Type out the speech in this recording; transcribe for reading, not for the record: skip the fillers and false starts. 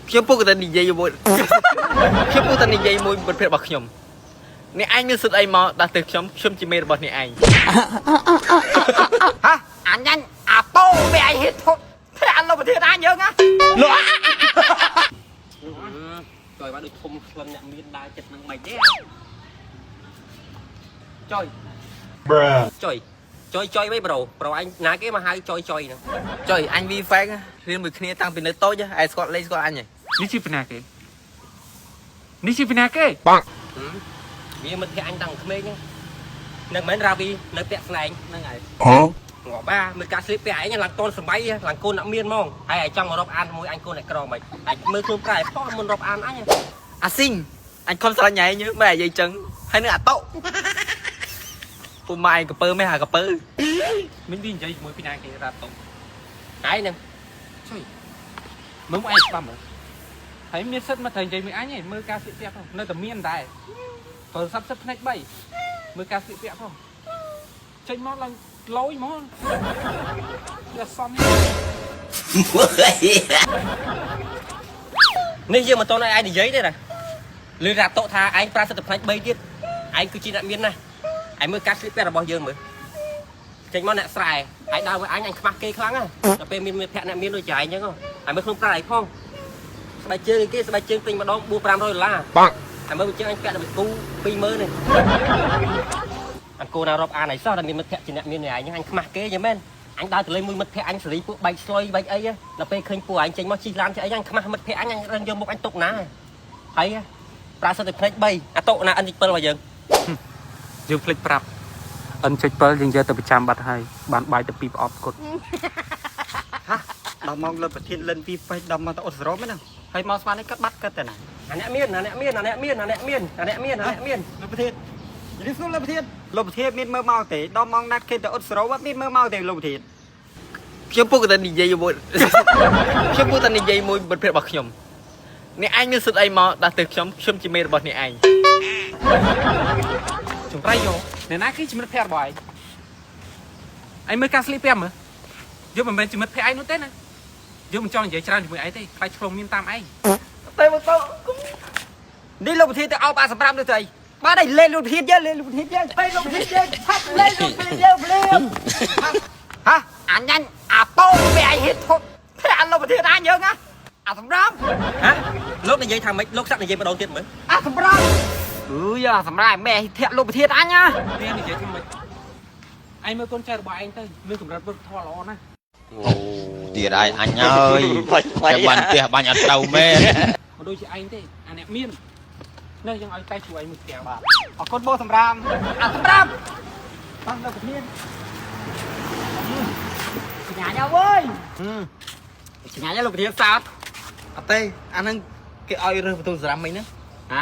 ខ្ញុំពុកតែនិយាយមួយខ្ញុំពុកតែនិយាយមួយប្រភេទរបស់ខ្ញុំអ្នកឯងមានសិទ្ធអីមកដាស់ទៅខ្ញុំជាមេរបស់អ្នកឯងហ៎អញអាប៉ូវាឯងហេតុធត់តែអញលោកប្រធានអញយើងណាលោកចុយមកដូចធំក្លិនអ្នកមានដើរចិត្តនឹងមិនទេចុយចុយវិញប្រូអញណាគេមកហៅចុយហ្នឹងចុយអញ V-Fake រៀនមួយគ្នាតាំងពីនៅតូចឯងស្គាល់លេងស្គាល់អញហ៎នេះជាពីណាគេបងវាមិត្តភក្តិអញតាំងក្មេងហ្នឹងនឹងមិនរាវីនៅពាក់ស្លែងហ្នឹងហើយងាប់បាមើលការស្លៀកពាក់ឯងឡើងតនសម័យឡើងកូនអ្នកមានហ្មងហើយឯងចង់មករាប់អានមួយអញកូនអ្នកក្រមិនឯងមើលខ្លួនប្រែផងមុនរាប់អានអញអាស៊ីងអញខំស្រឡាញ់ញ៉ៃញើមិននិយាយចឹងហើយនឹងអាតុពុំម៉ែឯងកពើមិនហាកពើមិននិយាយជាមួយពីណាគេរ៉ាតុឯងហ្នឹងជួយមើលមកឯងស្បាំមើលហើយមានសិទ្ធមកត្រូវនិយាយមួយអញឯងមើលការស្លៀកពាក់ផងនៅតែមានដែរបើសាប់សិទ្ធផ្នែក3មើលការស្លៀកពាក់ផងចេញមកឡើងលយហ្មងវាសំនេះយើងមិនតន់ឲ្យឯងនិយាយទេណាលឺរ៉ាតុថាឯងប្រើសិទ្ធផ្នែក3ទៀតឯងគឺជាអ្នកមានណាឯងមើលការស្លៀកពាក់របស់យើងមើលចេញមកអ្នកស្រែឯងដើរvớiអញខ្មាស់គេខ្លាំងណាដល់ពេលមានមិត្តភក្តិអ្នកមានដូចចែកអញ្ចឹងឯងមើលខ្លួនប្រើឯងផងស្បែកជើងគេស្បែកជើងពេញម្ដង4-500ដុល្លារបងឯងមើលជើងអញពាក់ដល់គូ20000នេះអញគូណារាប់អានអីសោះតែមានមិត្តភក្តិជាអ្នកមានឯងអញខ្មាស់គេយ៉ាងមែនអញដើរទៅលេងមួយមិត្តភក្តិអញសេរីពួកបែកស្លុយបែកអីដល់ពេលឃើញពួកឯងចេញមកជិះឡានចេះអីអញខ្មាស់មិត្តភក្តិអញរឹងយកមុខអញຕົកណាហើយប្រើសិទ្ធិផ្នែក3អាតុណា N7 របស់យើងភ្លេចប្រាប់ N7 យើងយកទៅប្រចាំបាត់ហើយបានបាយទៅ2ប្រអប់គត់ហ่ะដល់មកលើប្រធានលិនពីពេជ្រដល់មកទៅអ៊ុតសរ៉ូមែនហើយមកស្មាននេះកាត់បាត់កាត់តែណាអ្នកមានលោកប្រធាននេះស្គាល់លោកប្រធានមានមើលមកទេដល់មកណាត់គេទៅអ៊ុតសរ៉ូមានមើលមកទេលោកប្រធានខ្ញុំពុកតែនិយាយមួយប្រភេទរបស់ខ្ញុំអ្នកឯងមានសិទ្ធអីមកដាស់ទៅខ្ញុំជាមេរបស់អ្នកឯងចំប្រៃយកអ្នកណាគេជាមិត្តភក្តិរបស់ឯងមើលការស្លៀកពាក់មើលយកមិនមែនជាមិត្តភក្តិឯងនោះទេណាយកមិនចង់និយាយច្រើនជាមួយឯងទេខ្លាចឆ្លងមានតាមឯងតែមកទៅនេះលោកប្រធានទៅអោបអាសម្រាប់នោះទៅអីបានឯងលេងលោកប្រធានយើងទៅលោកប្រធានយើងឆាប់លេងលោកប្រធានយើងភ្លាមហ៎អញអាប៉ូវាឯងហេតុធត់តែអញលោកប្រធានអញយើងណាអាសម្រាប់ហ៎លោកនិយាយថាម៉េចលោកសាក់និយាយម្ដងទៀតមើលអាសម្រាប់អាសម្រាប់ម៉ែធាក់លោកប្រធានអញណានេះនិយាយថាម៉េចឯងមើលកូនចៅរបស់ឯងទៅមានកម្រិតវឹកធម៌ល្អណាស់អូទៀតឯងអញហើយចាំបានផ្ទះបាញ់អត់ទៅមែនមកដូចជាឯងទេអាអ្នកមាននេះយើងឲ្យតែជួយឯងមួយផ្ទះបាទអរគុណបងសម្រាមអាសម្រាប់បងលោកប្រធានឆ្ងាញ់អើយឆ្ងាញ់លោកប្រធានសោតអត់ទេអានឹងគេឲ្យរើសបន្ទូលសម្រាប់មិញហ្នឹងហ៎